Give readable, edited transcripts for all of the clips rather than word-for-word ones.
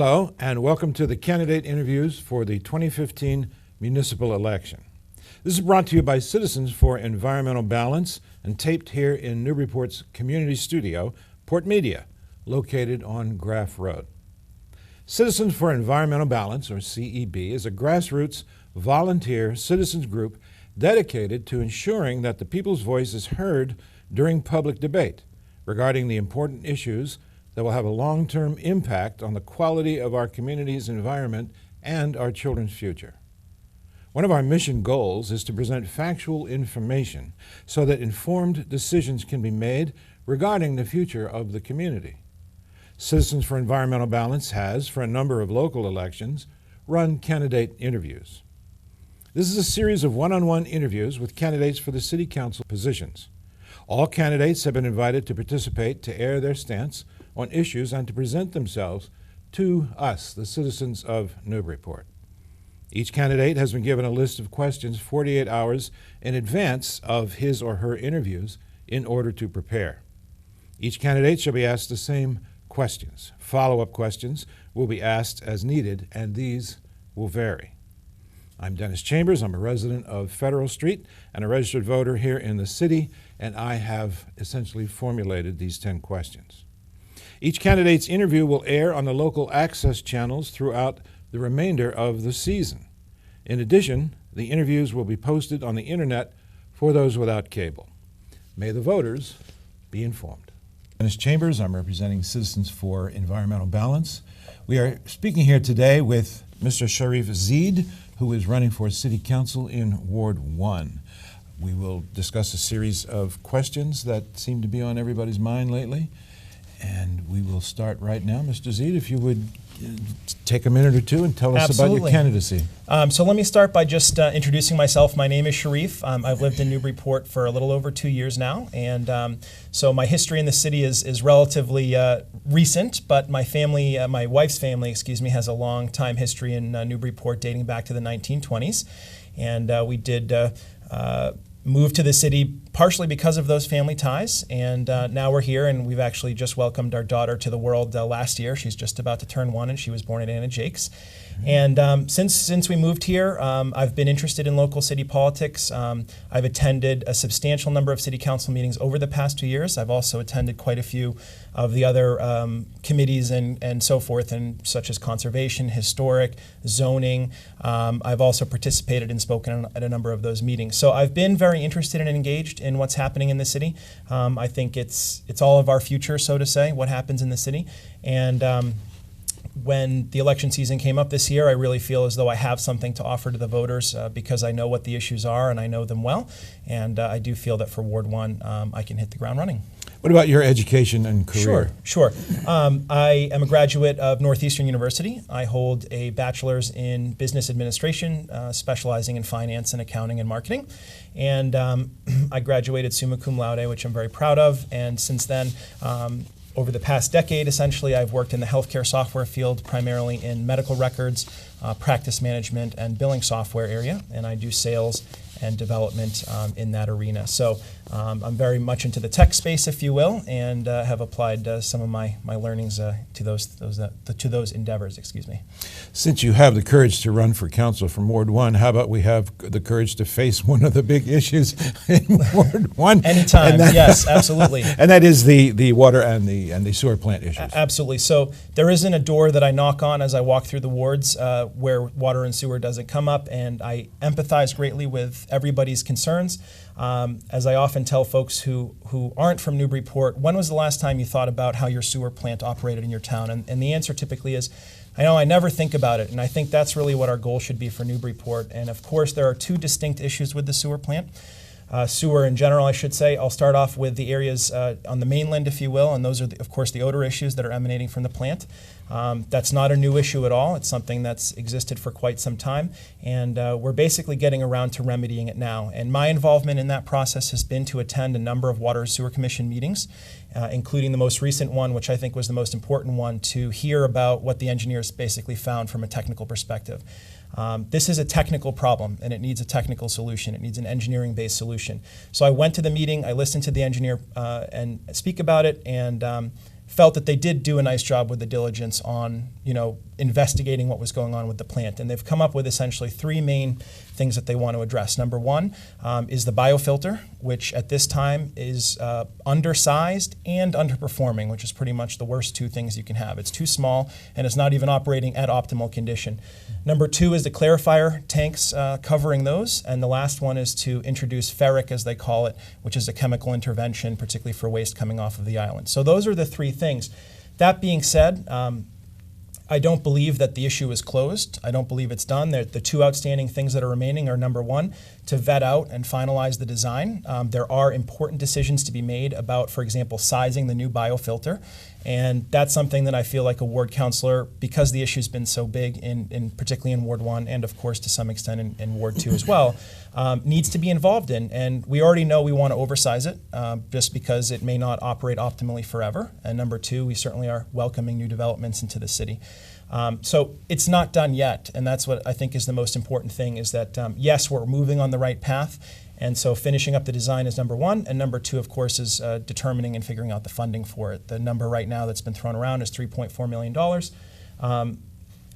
Hello, and welcome to the candidate interviews for the 2015 municipal election. This is brought to you by Citizens for Environmental Balance and taped here in Newburyport's community studio, PortMedia, located on Graff Road. Citizens for Environmental Balance, or CEB, is a grassroots volunteer citizens group dedicated to ensuring that the people's voice is heard during public debate regarding the important issues that will have a long-term impact on the quality of our community's environment and our children's future. One of our mission goals is to present factual information so that informed decisions can be made regarding the future of the community. Citizens for Environmental Balance has, for a number of local elections, run candidate interviews. This is a series of one-on-one interviews with candidates for the city council positions. All candidates have been invited to participate to air their stance on issues and to present themselves to us, the citizens of Newburyport. Each candidate has been given a list of questions 48 hours in advance of his or her interviews in order to prepare. Each candidate shall be asked the same questions. Follow-up questions will be asked as needed, and these will vary. I'm Dennis Chambers. I'm a resident of Federal Street and a registered voter here in the city, and I have essentially formulated these 10 questions. Each candidate's interview will air on the local access channels throughout the remainder of the season. In addition, the interviews will be posted on the internet for those without cable. May the voters be informed. Dennis Chambers, I'm representing Citizens for Environmental Balance. We are speaking here today with Mr. Sharif Zeid, who is running for City Council in Ward 1. We will discuss a series of questions that seem to be on everybody's mind lately. And we will start right now. Mr. Zeid, if you would take a minute or two and tell us about your candidacy. So let me start by just introducing myself. My name is Sharif. I've lived in Newburyport for a little over 2 years now. And so my history in the city is relatively recent, but my family, my wife's family, has a long time history in Newburyport dating back to the 1920s. And we did moved to the city partially because of those family ties, and now we're here, and we've actually just welcomed our daughter to the world last year. She's just about to turn 1, and she was born at Anna Jake's. And since we moved here, I've been interested in local city politics. I've attended a substantial number of city council meetings over the past 2 years. I've also attended quite a few of the other committees and so forth, and such as conservation, historic, zoning. I've also participated and spoken at a number of those meetings. So I've been very interested and engaged in what's happening in the city. I think it's all of our future, so to say, what happens in the city. And when the election season came up this year, I really feel as though I have something to offer to the voters because I know what the issues are and I know them well. And I do feel that for Ward 1, I can hit the ground running. What about your education and career? Sure. I am a graduate of Northeastern University. I hold a bachelor's in business administration, specializing in finance and accounting and marketing. And I graduated summa cum laude, which I'm very proud of. And since then, over the past decade, essentially, I've worked in the healthcare software field, primarily in medical records, practice management, and billing software area. And I do sales and development in that arena. So I'm very much into the tech space, if you will, and have applied some of my learnings to those endeavors. Since you have the courage to run for council from Ward 1, how about we have the courage to face one of the big issues in Ward 1? Anytime, yes, absolutely. And that is the water and the sewer plant issues. Absolutely. So there isn't a door that I knock on as I walk through the wards where water and sewer doesn't come up, and I empathize greatly with everybody's concerns. As I often tell folks who aren't from Newburyport, when was the last time you thought about how your sewer plant operated in your town? And the answer typically is, I never think about it, and I think that's really what our goal should be for Newburyport. And of course, there are two distinct issues with the sewer plant. Sewer in general, I should say. I'll start off with the areas on the mainland, if you will, and those are, of course, the odor issues that are emanating from the plant. That's not a new issue at all. It's something that's existed for quite some time, and we're basically getting around to remedying it now. And my involvement in that process has been to attend a number of Water and Sewer Commission meetings, including the most recent one, which I think was the most important one, to hear about what the engineers basically found from a technical perspective. This is a technical problem, and it needs a technical solution. It needs an engineering-based solution. So I went to the meeting, I listened to the engineer and speak about it, and felt that they did do a nice job with the diligence on, investigating what was going on with the plant. And they've come up with essentially three main things that they want to address. Number one is the biofilter, which at this time is undersized and underperforming, which is pretty much the worst two things you can have. It's too small and it's not even operating at optimal condition. Number two is the clarifier tanks covering those. And the last one is to introduce ferric, as they call it, which is a chemical intervention, particularly for waste coming off of the island. So those are the three things. That being said, I don't believe that the issue is closed. I don't believe it's done. The two outstanding things that are remaining are, number one, to vet out and finalize the design. There are important decisions to be made about, for example, sizing the new biofilter. And that's something that I feel like a ward councilor, because the issue's been so big, particularly in Ward 1 and, of course, to some extent in Ward 2 as well, needs to be involved in. And we already know we want to oversize it just because it may not operate optimally forever. And number two, we certainly are welcoming new developments into the city. So it's not done yet, and that's what I think is the most important thing, is that, yes, we're moving on the right path, and so finishing up the design is number one, and number two, of course, is determining and figuring out the funding for it. The number right now that's been thrown around is $3.4 million.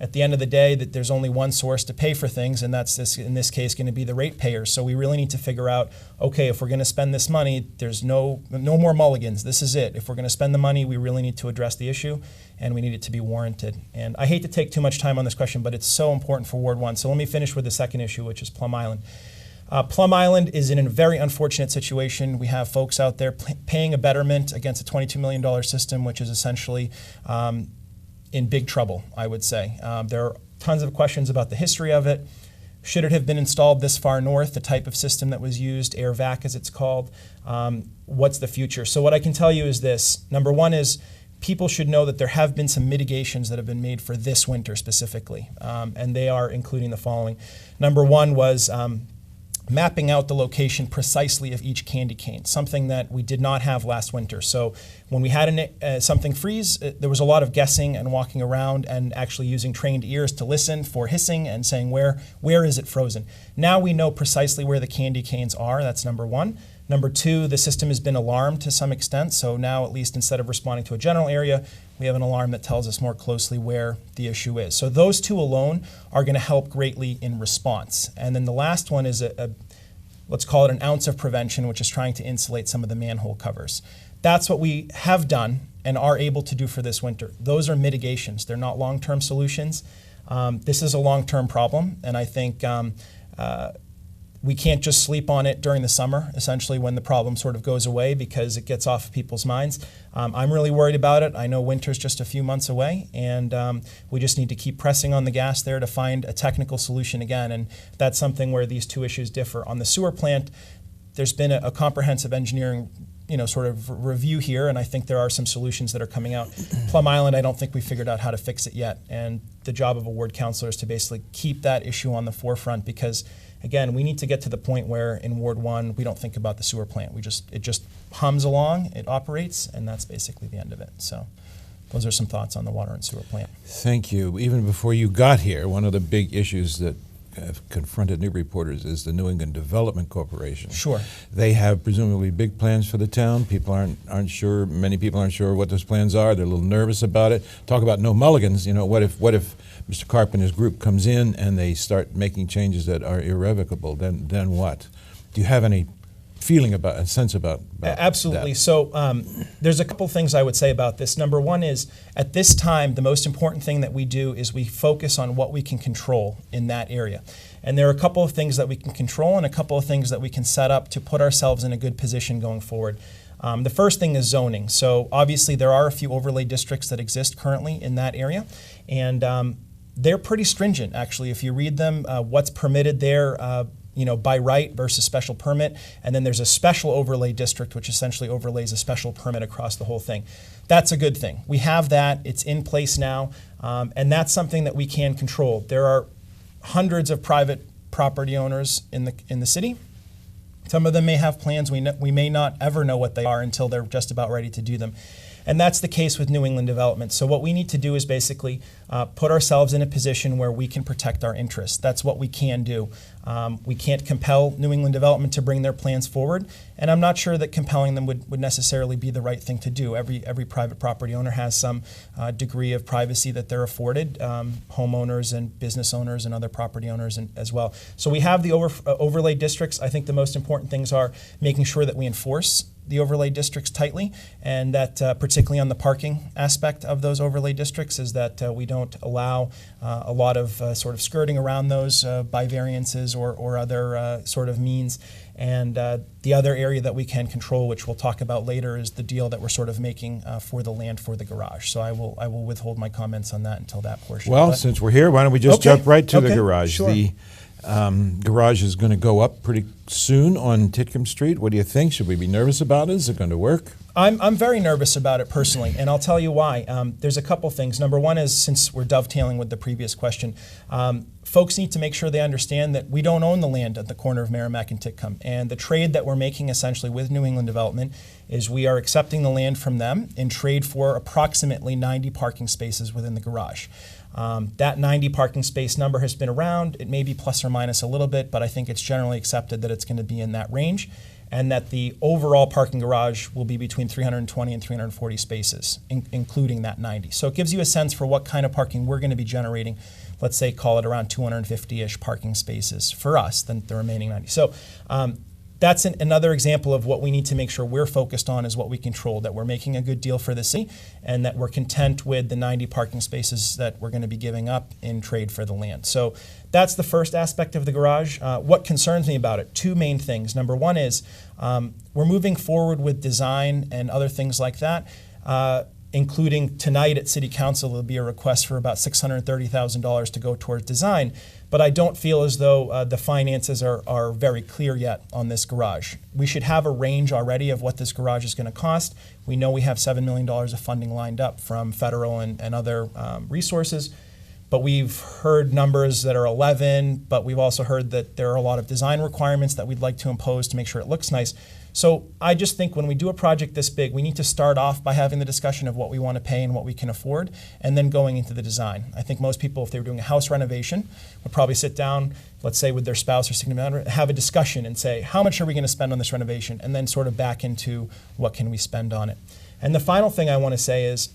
At the end of the day, that there's only one source to pay for things, and that's in this case going to be the ratepayers. So we really need to figure out, okay, if we're going to spend this money, there's no more mulligans. This is it. If we're going to spend the money, we really need to address the issue, and we need it to be warranted. And I hate to take too much time on this question, but it's so important for Ward 1. So let me finish with the second issue, which is Plum Island. Plum Island is in a very unfortunate situation. We have folks out there paying a betterment against a $22 million system, which is essentially in big trouble, I would say. There are tons of questions about the history of it. Should it have been installed this far north, the type of system that was used, air vac as it's called? What's the future? So what I can tell you is this. Number one is people should know that there have been some mitigations that have been made for this winter specifically, and they are including the following. Number one was mapping out the location precisely of each candy cane, something that we did not have last winter. So when we had something freeze, there was a lot of guessing and walking around and actually using trained ears to listen for hissing and saying, where is it frozen? Now we know precisely where the candy canes are. That's number one. Number two, the system has been alarmed to some extent. So now, at least instead of responding to a general area, we have an alarm that tells us more closely where the issue is. So those two alone are going to help greatly in response. And then the last one is let's call it an ounce of prevention, which is trying to insulate some of the manhole covers. That's what we have done and are able to do for this winter. Those are mitigations. They're not long-term solutions. This is a long-term problem, and I think we can't just sleep on it during the summer, essentially when the problem sort of goes away, because it gets off of people's minds. I'm really worried about it. I know winter's just a few months away, and we just need to keep pressing on the gas there to find a technical solution again, and that's something where these two issues differ. On the sewer plant, there's been a comprehensive engineering sort of review here, and I think there are some solutions that are coming out. Plum Island, I don't think we figured out how to fix it yet, and the job of a ward councilor is to basically keep that issue on the forefront, because again, we need to get to the point where in Ward 1 we don't think about the sewer plant. It just hums along, it operates, and that's basically the end of it. So those are some thoughts on the water and sewer plant. Thank you. Even before you got here, one of the big issues that have confronted Newburyporters is the New England Development Corporation. Sure. They have presumably big plans for the town. People aren't sure. Many people aren't sure what those plans are. They're a little nervous about it. Talk about no mulligans. What if Mr. Carpenter's group comes in and they start making changes that are irrevocable? Then what? Do you have any feeling about and sense about Absolutely. That? So there's a couple things I would say about this. Number one is, at this time, the most important thing that we do is we focus on what we can control in that area. And there are a couple of things that we can control and a couple of things that we can set up to put ourselves in a good position going forward. The first thing is zoning. So obviously there are a few overlay districts that exist currently in that area, and they're pretty stringent, actually. If you read them, what's permitted there by right versus special permit, and then there's a special overlay district which essentially overlays a special permit across the whole thing. That's a good thing. We have that, it's in place now, and that's something that we can control. There are hundreds of private property owners in the city. Some of them may have plans. We may not ever know what they are until they're just about ready to do them. And that's the case with New England development. So what we need to do is basically put ourselves in a position where we can protect our interests. That's what we can do. We can't compel New England development to bring their plans forward, and I'm not sure that compelling them would necessarily be the right thing to do. Every private property owner has some degree of privacy that they're afforded, homeowners and business owners and other property owners as well. So we have the overlay districts. I think the most important things are making sure that we enforce the overlay districts tightly, and that particularly on the parking aspect of those overlay districts is that we don't allow a lot of sort of skirting around those by variances or other sort of means. And the other area that we can control, which we'll talk about later, is the deal that we're sort of making for the land for the garage. So I will withhold my comments on that until that portion. Well, since we're here, why don't we just jump right to the garage? Sure. The garage is going to go up pretty soon on Titcomb Street. What do you think? Should we be nervous about it? Is it going to work? I'm very nervous about it personally, and I'll tell you why. There's a couple things. Number one is, since we're dovetailing with the previous question, folks need to make sure they understand that we don't own the land at the corner of Merrimack and Titcomb. And the trade that we're making essentially with New England Development is we are accepting the land from them in trade for approximately 90 parking spaces within the garage. That 90 parking space number has been around. It may be plus or minus a little bit, but I think it's generally accepted that it's going to be in that range, and that the overall parking garage will be between 320 and 340 spaces, including that 90. So it gives you a sense for what kind of parking we're going to be generating. Let's say, call it around 250-ish parking spaces for us, than the remaining 90. So that's another example of what we need to make sure we're focused on is what we control, that we're making a good deal for the city, and that we're content with the 90 parking spaces that we're going to be giving up in trade for the land. So that's the first aspect of the garage. What concerns me about it? Two main things. Number one is we're moving forward with design and other things like that, including tonight at City Council, there'll be a request for about $630,000 to go towards design. But I don't feel as though the finances are very clear yet on this garage. We should have a range already of what this garage is going to cost. We know we have $7 million of funding lined up from federal and other resources. But we've heard numbers that are 11, but we've also heard that there are a lot of design requirements that we'd like to impose to make sure it looks nice. So I just think when we do a project this big, we need to start off by having the discussion of what we want to pay and what we can afford, and then going into the design. I think most people, if they were doing a house renovation, would probably sit down, let's say with their spouse or significant other, have a discussion and say, how much are we going to spend on this renovation? And then sort of back into what can we spend on it. And the final thing I want to say is,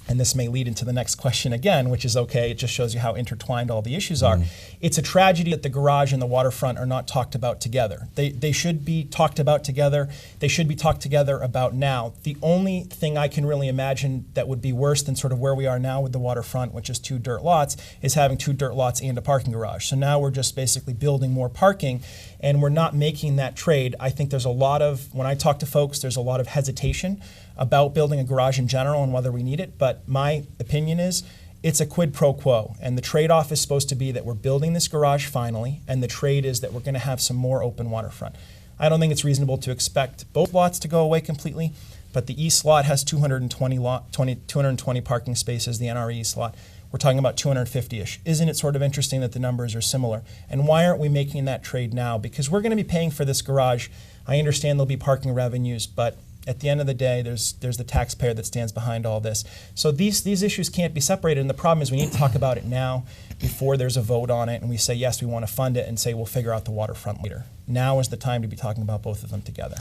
and this may lead into the next question again, which is okay, it just shows you how intertwined all the issues are. It's a tragedy that the garage and the waterfront are not talked about together. They should be talked about together. They should be talked together about now. The only thing I can really imagine that would be worse than sort of where we are now with the waterfront, which is 2 dirt lots, is having 2 dirt lots and a parking garage. So now we're just basically building more parking, and we're not making that trade. I think there's a lot of, when I talk to folks, there's a lot of hesitation about building a garage in general and whether we need it, but my opinion is it's a quid pro quo, and the trade-off is supposed to be that we're building this garage finally, and the trade is that we're going to have some more open waterfront. I don't think it's reasonable to expect both lots to go away completely, but the east lot has 220 parking spaces, the NRE east lot. We're talking about 250-ish. Isn't it sort of interesting that the numbers are similar? And why aren't we making that trade now? Because we're going to be paying for this garage. I understand there'll be parking revenues, but at the end of the day, there's the taxpayer that stands behind all this. So these issues can't be separated, and the problem is we need to talk about it now before there's a vote on it, and we say, yes, we want to fund it, and say we'll figure out the waterfront later. Now is the time to be talking about both of them together.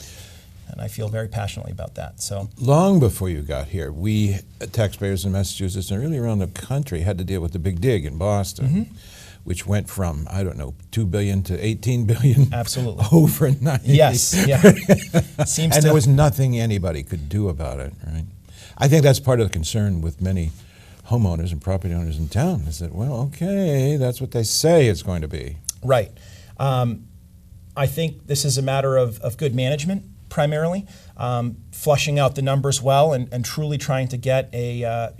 And I feel very passionately about that. So long before you got here, we taxpayers in Massachusetts and really around the country had to deal with the big dig in Boston, which went from, I don't know, $2 billion to $18 billion. Absolutely. Overnight. Yes, yeah. And there was nothing anybody could do about it, right? I think that's part of the concern with many homeowners and property owners in town is that, well, okay, that's what they say it's going to be. Right. I think this is a matter of good management, primarily, flushing out the numbers well and truly trying to get a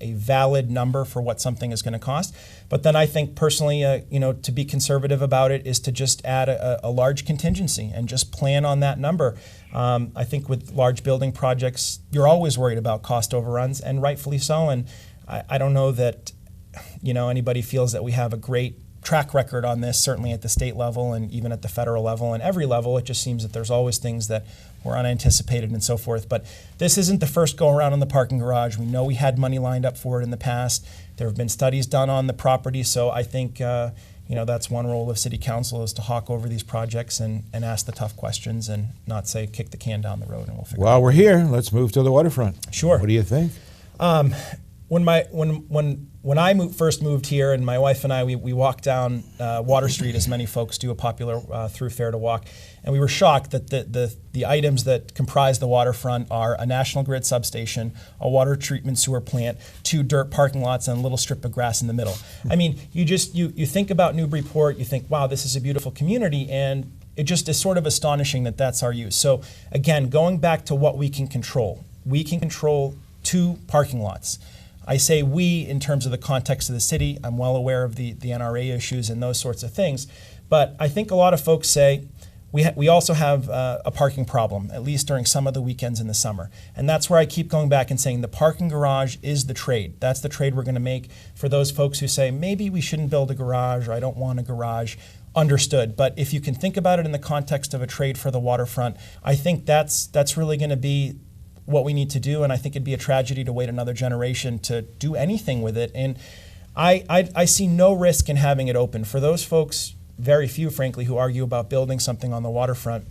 valid number for what something is going to cost. But then I think personally, to be conservative about it is to just add a large contingency and just plan on that number. I think with large building projects, you're always worried about cost overruns, and rightfully so. And I don't know that anybody feels that we have a great track record on this, certainly at the state level and even at the federal level and every level. It just seems that there's always things that were unanticipated and so forth. But this isn't the first go around on the parking garage. We know we had money lined up for it in the past. There have been studies done on the property, so I think that's one role of City Council, is to hawk over these projects and ask the tough questions and not say kick the can down the road and we'll figure it out. While we're here, let's move to the waterfront. Sure. What do you think? When I first moved here, and my wife and I, we walked down Water Street, as many folks do, a popular thoroughfare to walk, and we were shocked that the items that comprise the waterfront are a National Grid substation, a water treatment sewer plant, 2 dirt parking lots, and a little strip of grass in the middle. I mean, you think about Newburyport, you think, wow, this is a beautiful community, and it just is sort of astonishing that that's our use. So again, going back to what we can control 2 parking lots. I say we in terms of the context of the city. I'm well aware of the NRA issues and those sorts of things. But I think a lot of folks say we also have a parking problem, at least during some of the weekends in the summer. And that's where I keep going back and saying the parking garage is the trade. That's the trade we're going to make for those folks who say, maybe we shouldn't build a garage, or I don't want a garage. Understood. But if you can think about it in the context of a trade for the waterfront, I think that's really going to be what we need to do, and I think it'd be a tragedy to wait another generation to do anything with it. And I see no risk in having it open. For those folks, very few, frankly, who argue about building something on the waterfront,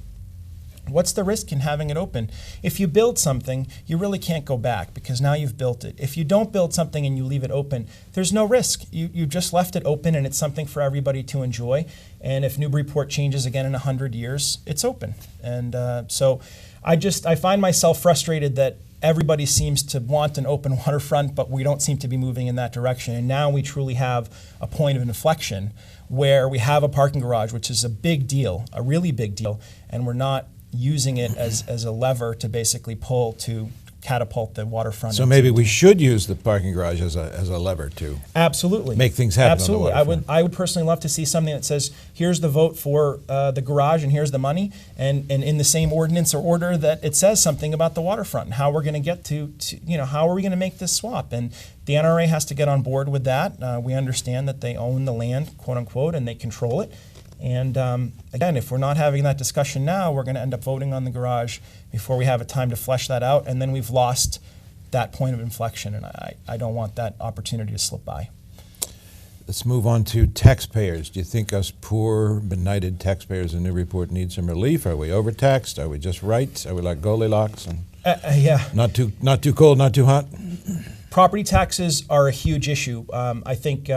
what's the risk in having it open? If you build something, you really can't go back, because now you've built it. If you don't build something and you leave it open, there's no risk. You just left it open, and it's something for everybody to enjoy. And if Newburyport changes again in 100 years, it's open. And so I find myself frustrated that everybody seems to want an open waterfront, but we don't seem to be moving in that direction. And now we truly have a point of inflection where we have a parking garage, which is a big deal, a really big deal, and we're not using it as a lever to basically pull to catapult the waterfront. So maybe we should use the parking garage as a lever to absolutely make things happen. Absolutely, on the waterfront. I would personally love to see something that says, here's the vote for the garage and here's the money, and in the same ordinance or order that it says something about the waterfront and how we're going to get to how are we going to make this swap. And the NRA has to get on board with that. We understand that they own the land, quote unquote, and they control it. And again, if we're not having that discussion now, we're going to end up voting on the garage before we have a time to flesh that out, and then we've lost that point of inflection, and I don't want that opportunity to slip by. Let's move on to taxpayers. Do you think us poor, benighted taxpayers in Newburyport need some relief? Are we overtaxed? Are we just right? Are we like Goldilocks? And yeah. Not too cold, not too hot? Property taxes are a huge issue. I think,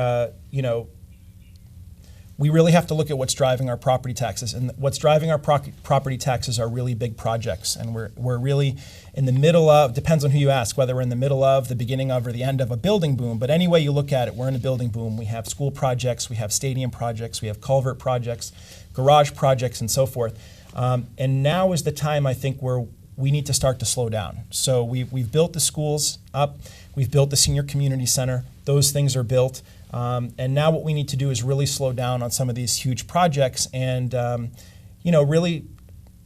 we really have to look at what's driving our property taxes, and what's driving our property taxes are really big projects, and we're really in the middle of, depends on who you ask, whether we're in the middle of, the beginning of, or the end of a building boom, but any way you look at it, we're in a building boom. We have school projects, we have stadium projects, we have culvert projects, garage projects, and so forth. And now is the time, I think, where we need to start to slow down. So we've built the schools up, we've built the senior community center, those things are built. And now what we need to do is really slow down on some of these huge projects and, really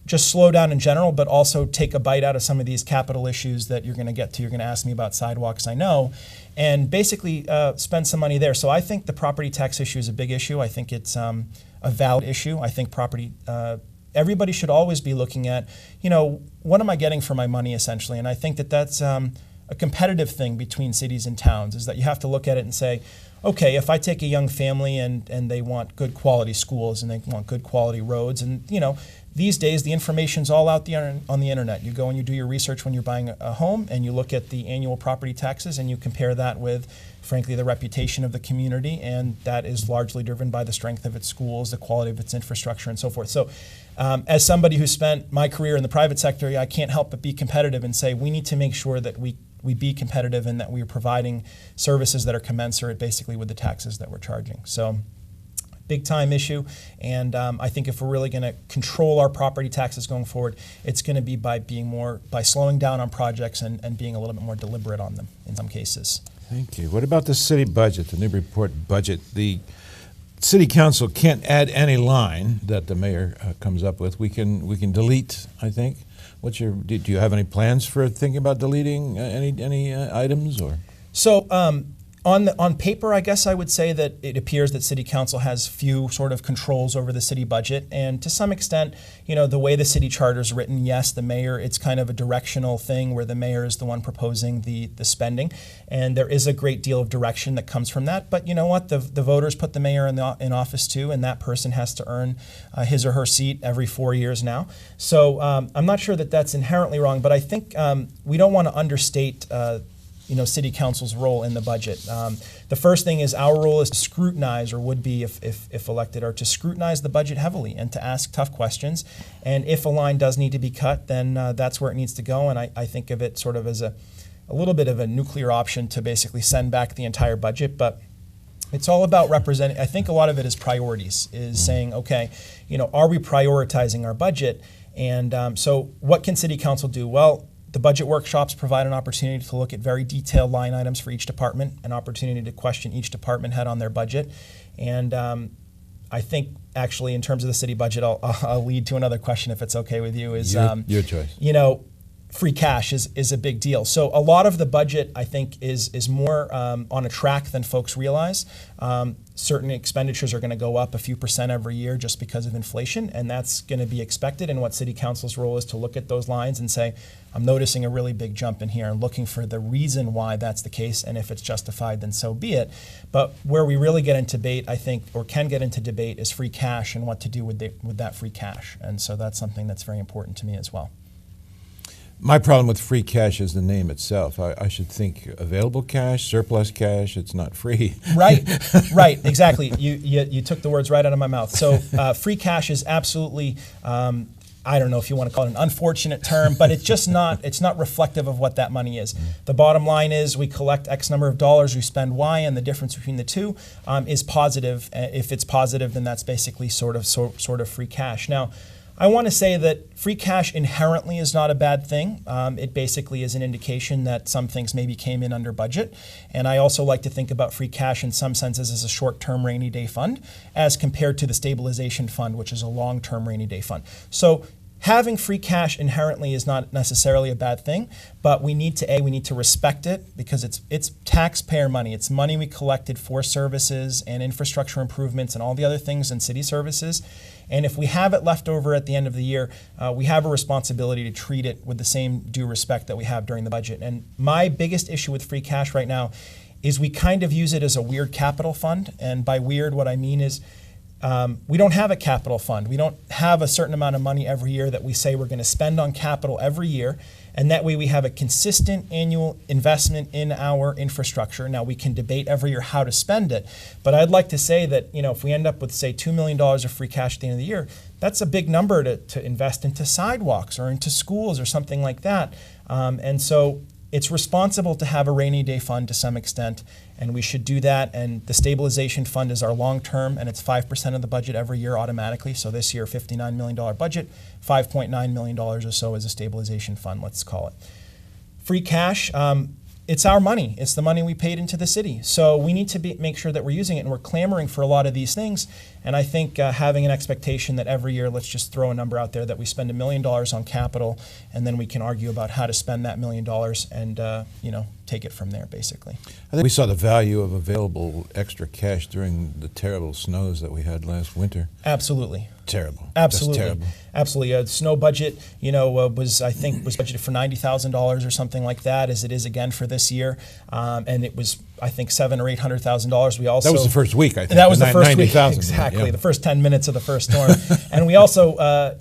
just slow down in general, but also take a bite out of some of these capital issues that you're going to get to. You're going to ask me about sidewalks, I know, and basically spend some money there. So I think the property tax issue is a big issue. I think it's a valid issue. I think everybody should always be looking at, what am I getting for my money, essentially? And I think that's a competitive thing between cities and towns, is that you have to look at it and say, okay, if I take a young family and they want good quality schools and they want good quality roads, and these days the information's all out on the internet. You go and you do your research when you're buying a home, and you look at the annual property taxes and you compare that with, frankly, the reputation of the community, and that is largely driven by the strength of its schools, the quality of its infrastructure, and so forth. So as somebody who spent my career in the private sector, I can't help but be competitive and say we need to make sure that we be competitive and that we are providing services that are commensurate basically with the taxes that we're charging. So big time issue, and I think if we're really going to control our property taxes going forward, it's going to be by slowing down on projects and being a little bit more deliberate on them in some cases. Thank you. What about the city budget, the Newburyport budget? The City Council can't add any line that the mayor comes up with. We can delete, I think. Do you have any plans for thinking about deleting any items, or? So On paper, I guess I would say that it appears that City Council has few sort of controls over the city budget, and to some extent, the way the city charter is written, yes, the mayor, it's kind of a directional thing where the mayor is the one proposing the spending, and there is a great deal of direction that comes from that. But you know what? The voters put the mayor in office too, and that person has to earn his or her seat every 4 years now. So I'm not sure that that's inherently wrong, but I think we don't want to understate City Council's role in the budget. The first thing is our role is to scrutinize, or would be if elected, or to scrutinize the budget heavily and to ask tough questions. And if a line does need to be cut, then that's where it needs to go. And I think of it sort of as a little bit of a nuclear option to basically send back the entire budget. But it's all about representing. I think a lot of it is priorities, is saying, okay, are we prioritizing our budget? And so what can City Council do? Well, the budget workshops provide an opportunity to look at very detailed line items for each department, an opportunity to question each department head on their budget. And I think actually in terms of the city budget, I'll lead to another question if it's okay with you. Is your choice. Free cash is a big deal. So a lot of the budget, I think, is more on a track than folks realize. Certain expenditures are going to go up a few percent every year just because of inflation, and that's going to be expected. And what City Council's role is to look at those lines and say, I'm noticing a really big jump in here, and looking for the reason why that's the case, and if it's justified, then so be it. But where we really get into debate, I think, or can get into debate, is free cash and what to do with that free cash. And so that's something that's very important to me as well. My problem with free cash is the name itself. I should think available cash, surplus cash. It's not free. Right, exactly. You took the words right out of my mouth. So free cash is absolutely, I don't know if you want to call it an unfortunate term, but it's not reflective of what that money is. The bottom line is we collect X number of dollars, we spend Y, and the difference between the two is positive. If it's positive, then that's basically sort of free cash. Now, I want to say that free cash inherently is not a bad thing. It basically is an indication that some things maybe came in under budget. And I also like to think about free cash in some senses as a short-term rainy day fund as compared to the stabilization fund, which is a long-term rainy day fund. So having free cash inherently is not necessarily a bad thing, but we need to respect it because it's taxpayer money. It's money we collected for services and infrastructure improvements and all the other things in city services. And if we have it left over at the end of the year, we have a responsibility to treat it with the same due respect that we have during the budget. And my biggest issue with free cash right now is we kind of use it as a weird capital fund. And by weird, what I mean is we don't have a capital fund. We don't have a certain amount of money every year that we say we're going to spend on capital every year. And that way we have a consistent annual investment in our infrastructure. Now we can debate every year how to spend it, but I'd like to say that if we end up with, say, $2 million of free cash at the end of the year, that's a big number to invest into sidewalks or into schools or something like that. And so it's responsible to have a rainy day fund to some extent, and we should do that. And the stabilization fund is our long term, and it's 5% of the budget every year automatically. So this year, $59 million budget, $5.9 million or so is a stabilization fund, let's call it. Free cash, it's our money. It's the money we paid into the city. So we need to make sure that we're using it, and we're clamoring for a lot of these things. And I think having an expectation that every year, let's just throw a number out there, that we spend $1 million on capital, and then we can argue about how to spend that $1 million and take it from there, basically. I think we saw the value of available extra cash during the terrible snows that we had last winter. Absolutely. Terrible. Absolutely. Just terrible. Absolutely. Snow budget, was budgeted for $90,000 or something like that, as it is again for this year, and it was, I think, $700,000 or $800,000. We also that was the first week, I think. That was the first week, 90,000. exactly. Yeah. The first 10 minutes of the first storm, and we also,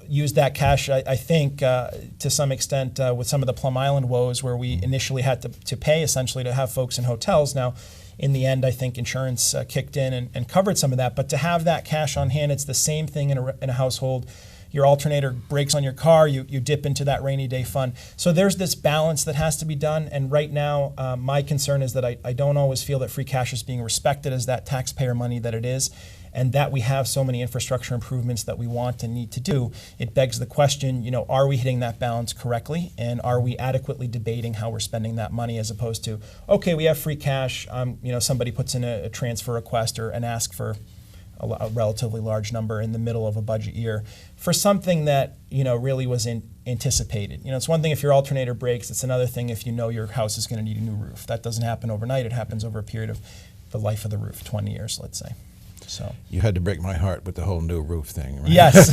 used that cash, I think, to some extent, with some of the Plum Island woes, where we initially had to pay essentially to have folks in hotels. Now, in the end, I think insurance kicked in and covered some of that. But to have that cash on hand, it's the same thing in a household. Your alternator breaks on your car, you dip into that rainy day fund. So there's this balance that has to be done. And right now, my concern is that I don't always feel that free cash is being respected as that taxpayer money that it is, and that we have so many infrastructure improvements that we want and need to do. It begs the question, are we hitting that balance correctly? And are we adequately debating how we're spending that money, as opposed to, okay, we have free cash, somebody puts in a transfer request or an ask for a relatively large number in the middle of a budget year for something that really was anticipated. It's one thing if your alternator breaks. It's another thing if your house is going to need a new roof. That doesn't happen overnight. It happens over a period of the life of the roof, 20 years, let's say. So you had to break my heart with the whole new roof thing, right? Yes,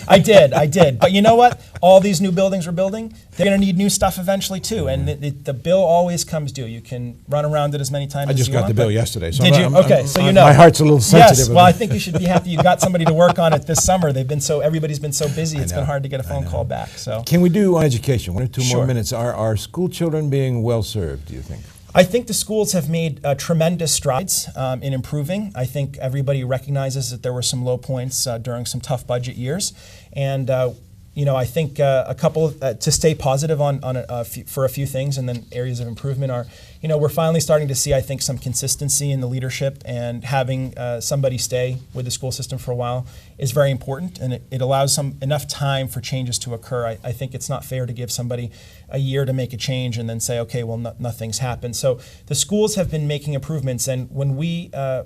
I did. But you know what? All these new buildings we're building, they're going to need new stuff eventually too. And the bill always comes due. You can run around it as many times as you want. I just got the bill yesterday. So did you? Okay, so you know. My heart's a little sensitive. Yes, well, I think you should be happy you got somebody to work on it this summer. Everybody's been so busy, it's been hard to get a phone call back. So can we do on education? 1 or 2 Sure. more minutes. Are school children being well served, do you think? I think the schools have made tremendous strides in improving. I think everybody recognizes that there were some low points during some tough budget years. And I think a couple to stay positive for a few things, and then areas of improvement are, we're finally starting to see, I think, some consistency in the leadership, and having somebody stay with the school system for a while is very important, and it allows enough time for changes to occur. I think it's not fair to give somebody a year to make a change and then say, okay, well, nothing's happened. So the schools have been making improvements, and when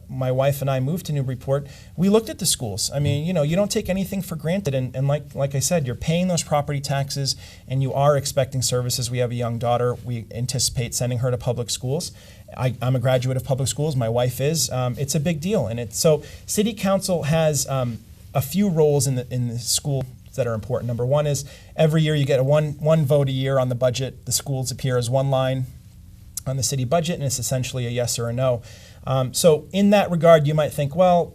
my wife and I moved to Newburyport, we looked at the schools. I mean, you don't take anything for granted, and like I said, you're paying those property taxes, and you are expecting services. We have a young daughter. We anticipate sending her to public schools. I'm a graduate of public schools. My wife is. It's a big deal, and so City Council has a few roles in the school that are important. Number one is every year you get one vote a year on the budget. The schools appear as one line on the city budget, and it's essentially a yes or a no. So in that regard, you might think, well,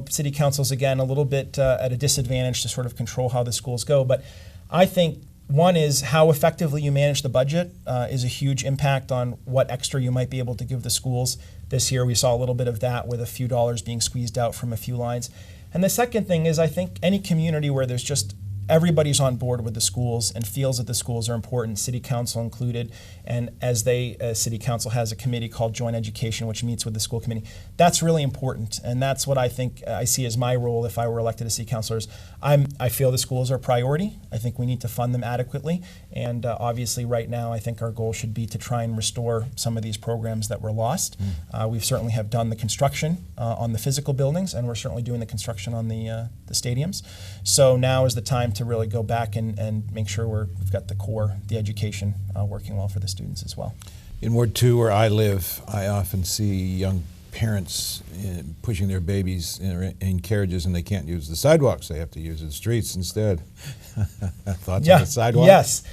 City Council's again a little bit at a disadvantage to sort of control how the schools go. But I think one is how effectively you manage the budget is a huge impact on what extra you might be able to give the schools. This year we saw a little bit of that with a few dollars being squeezed out from a few lines. And the second thing is, I think any community where there's just everybody's on board with the schools and feels that the schools are important, City Council included, and as City Council has a committee called Joint Education, which meets with the school committee. That's really important, and that's what I think I see as my role if I were elected as City Councilor. I feel the schools are a priority. I think we need to fund them adequately, and obviously right now I think our goal should be to try and restore some of these programs that were lost. We certainly have done the construction on the physical buildings, and we're certainly doing the construction on the stadiums. So now is the time to really go back and make sure we've got the core, the education, working well for the students as well. In Ward 2, where I live, I often see young parents pushing their babies in carriages, and they can't use the sidewalks. They have to use the streets instead. Thoughts on the sidewalk? Yes.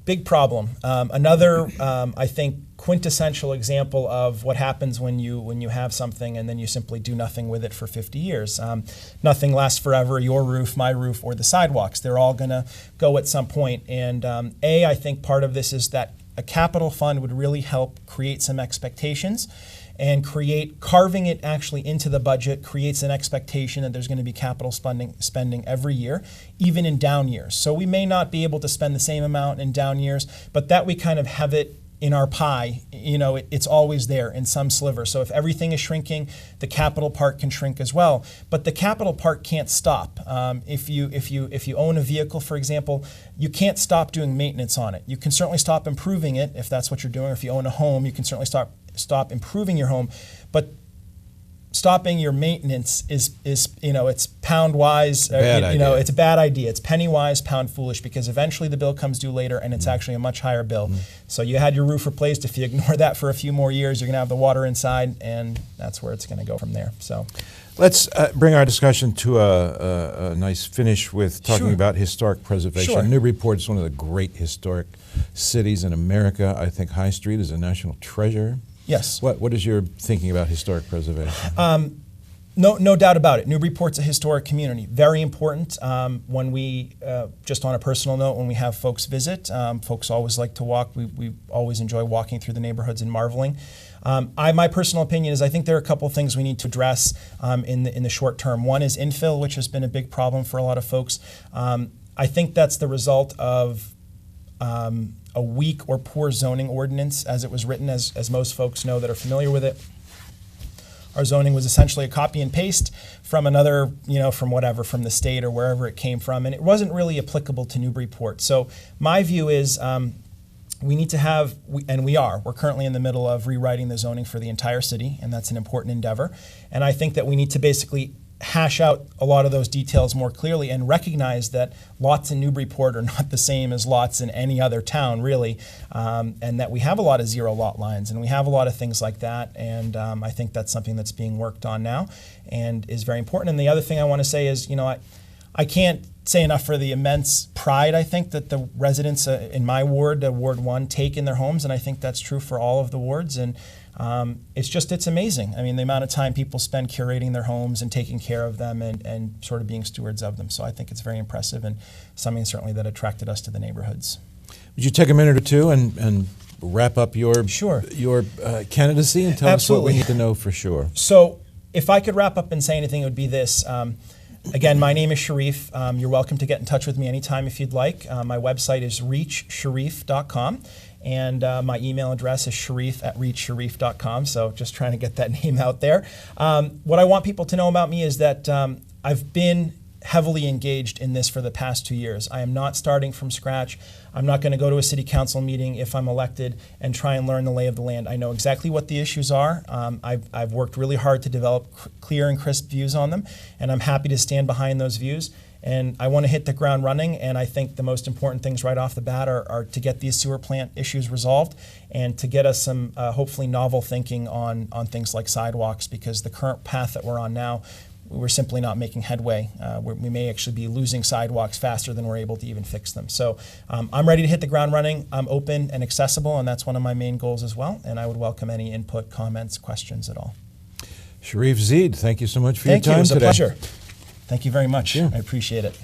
Big problem. Another, I think, quintessential example of what happens when you have something and then you simply do nothing with it for 50 years. Nothing lasts forever. Your roof, my roof, or the sidewalks. They're all going to go at some point. And I think part of this is that a capital fund would really help create some expectations, and carving it actually into the budget creates an expectation that there's going to be capital spending every year, even in down years. So we may not be able to spend the same amount in down years, but that we kind of have it in our pie, it's always there in some sliver. So if everything is shrinking, the capital part can shrink as well. But the capital part can't stop. If you own a vehicle, for example, you can't stop doing maintenance on it. You can certainly stop improving it if that's what you're doing. Or if you own a home, you can certainly stop improving your home. But stopping your maintenance is it's pound wise. It's a bad idea. It's penny wise, pound foolish, because eventually the bill comes due later, and it's actually a much higher bill. So you had your roof replaced. If you ignore that for a few more years, you're going to have the water inside, and that's where it's going to go from there. So let's bring our discussion to a nice finish with talking about historic preservation. Sure. Newburyport is one of the great historic cities in America. I think High Street is a national treasure. Yes. What is your thinking about historic preservation? No doubt about it. Newburyport's a historic community. Very important. When we, just on a personal note, when we have folks visit, folks always like to walk. We always enjoy walking through the neighborhoods and marveling. My personal opinion is I think there are a couple of things we need to address in the short term. One is infill, which has been a big problem for a lot of folks. I think that's the result of a weak or poor zoning ordinance as it was written, as most folks know that are familiar with it. Our zoning was essentially a copy and paste from another, from the state or wherever it came from, and it wasn't really applicable to Newburyport. So my view is we need to have, we're currently in the middle of rewriting the zoning for the entire city, and that's an important endeavor. And I think that we need to basically hash out a lot of those details more clearly and recognize that lots in Newburyport are not the same as lots in any other town, really, and that we have a lot of zero lot lines, and we have a lot of things like that, and I think that's something that's being worked on now and is very important. And the other thing I want to say is, I can't say enough for the immense pride, I think, that the residents in my ward, Ward 1, take in their homes, and I think that's true for all of the wards. And it's amazing. I mean, the amount of time people spend curating their homes and taking care of them and sort of being stewards of them. So I think it's very impressive and something certainly that attracted us to the neighborhoods. Would you take a minute or two and wrap up your Sure. your candidacy and tell Absolutely. us what we need to know for sure? So if I could wrap up and say anything, it would be this. Again, my name is Sharif. You're welcome to get in touch with me anytime if you'd like. My website is reachsharif.com, and my email address is sharif@reachsharif.com, so just trying to get that name out there. What I want people to know about me is that I've been heavily engaged in this for the past 2 years. I am not starting from scratch. I'm not going to go to a city council meeting if I'm elected and try and learn the lay of the land. I know exactly what the issues are. I've worked really hard to develop clear and crisp views on them, and I'm happy to stand behind those views. And I want to hit the ground running, and I think the most important things right off the bat are to get these sewer plant issues resolved and to get us some hopefully novel thinking on things like sidewalks, because the current path that we're on now, we're simply not making headway. We may actually be losing sidewalks faster than we're able to even fix them. So I'm ready to hit the ground running. I'm open and accessible, and that's one of my main goals as well. And I would welcome any input, comments, questions at all. Sharif Zeid, thank you so much for your time today. It was a pleasure. Thank you very much. Yeah. I appreciate it.